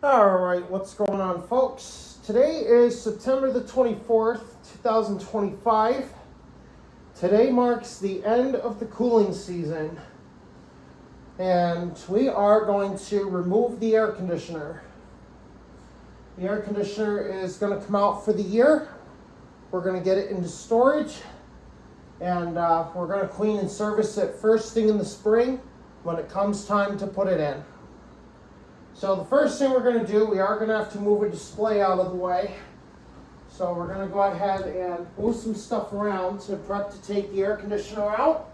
All right, what's going on, folks? Today is September the 24th, 2025. Today marks the end of the cooling season, and we are going to remove the air conditioner. The air conditioner is going to come out for the year. We're going to get it into storage, and we're going to clean and service it first thing in the spring when it comes time to put it in. So the first thing we're going to do, we are going to have to move a display out of the way. So we're going to go ahead and move some stuff around to prep to take the air conditioner out.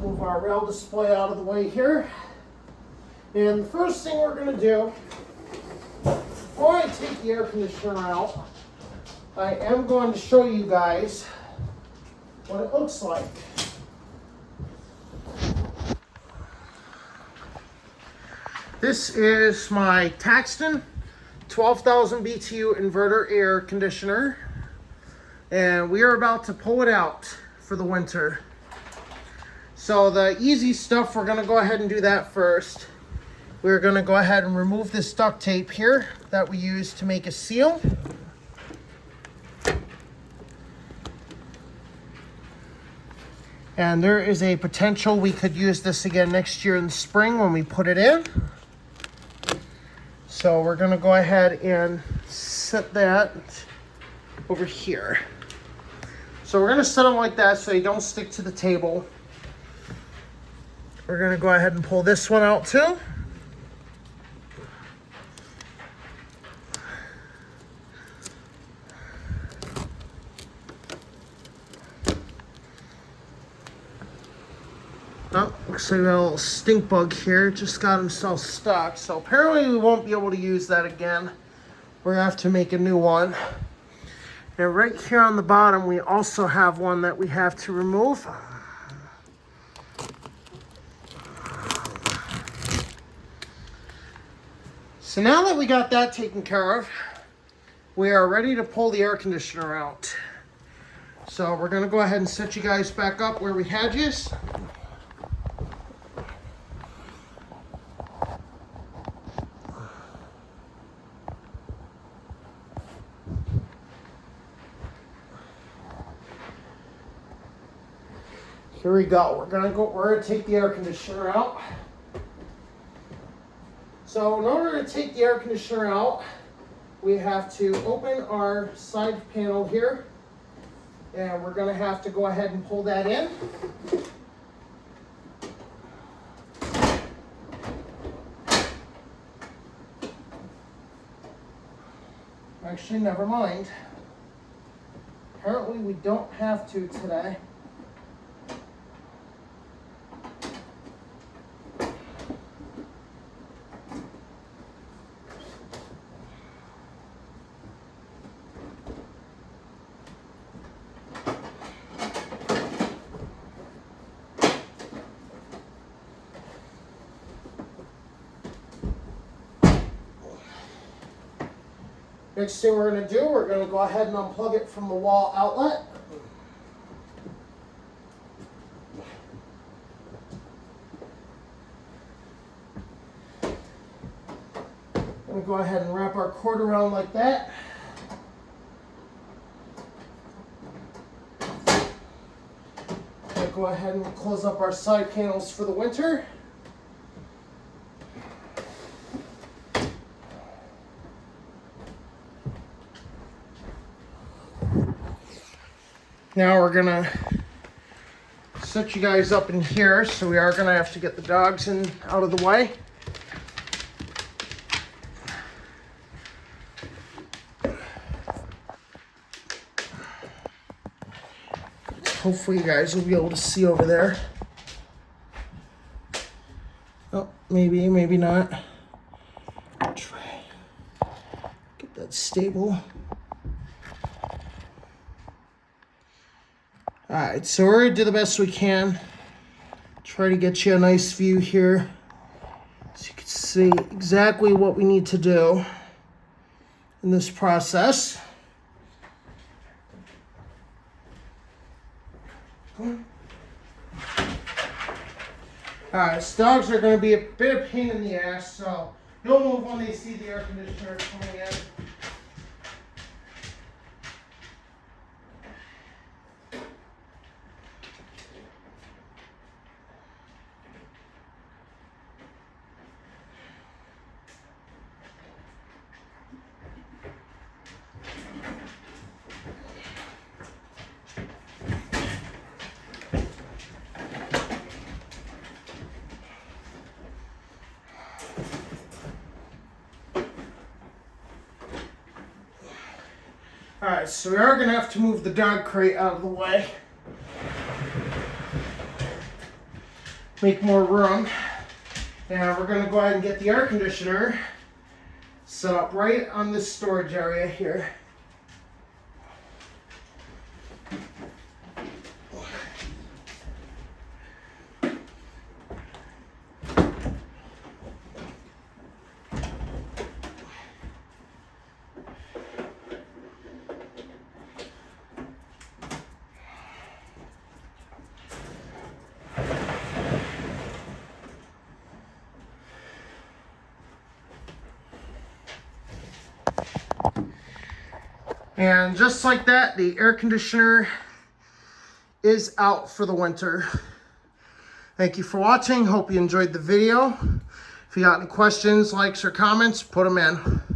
Move our rail display out of the way here. And the first thing we're going to do, before I take the air conditioner out, I am going to show you guys what it looks like. This is my Taxton 12,000 BTU inverter air conditioner, and we are about to pull it out for the winter. So the easy stuff, we're going to go ahead and do that first. We're going to go ahead and remove this duct tape here that we use to make a seal. And there is a potential we could use this again next year in the spring when we put it in. So we're going to go ahead and set that over here. So we're going to set them like that so they don't stick to the table. We're going to go ahead and pull this one out too. Oh, looks like we got a little stink bug here. Just got himself stuck. So apparently we won't be able to use that again. We're going to have to make a new one. And right here on the bottom, we also have one that we have to remove. So now that we got that taken care of, we are ready to pull the air conditioner out. So we're going to go ahead and set you guys back up where we had you. Here we go. We're gonna take the air conditioner out. So in order to take the air conditioner out, we have to open our side panel here, and we're gonna have to go ahead and pull that in. Actually, never mind. Apparently we don't have to today. Next thing we're going to do, we're going to go ahead and unplug it from the wall outlet. I'm going to go ahead and wrap our cord around like that. Go ahead and close up our side panels for the winter. Now we're gonna set you guys up in here, so we are gonna have to get the dogs in out of the way. Hopefully you guys will be able to see over there. Oh, maybe, maybe not. Try get that stable. Alright, so we're going to do the best we can. Try to get you a nice view here so you can see exactly what we need to do. in this process. Alright, so dogs are going to be a bit of pain in the ass, so they'll move when they see the air conditioner coming in. Alright, so we are going to have to move the dog crate out of the way. Make more room. And we're going to go ahead and get the air conditioner set up right on this storage area here. And just like that, the air conditioner is out for the winter. Thank you for watching. Hope you enjoyed the video. If you got any questions, likes, or comments, put them in.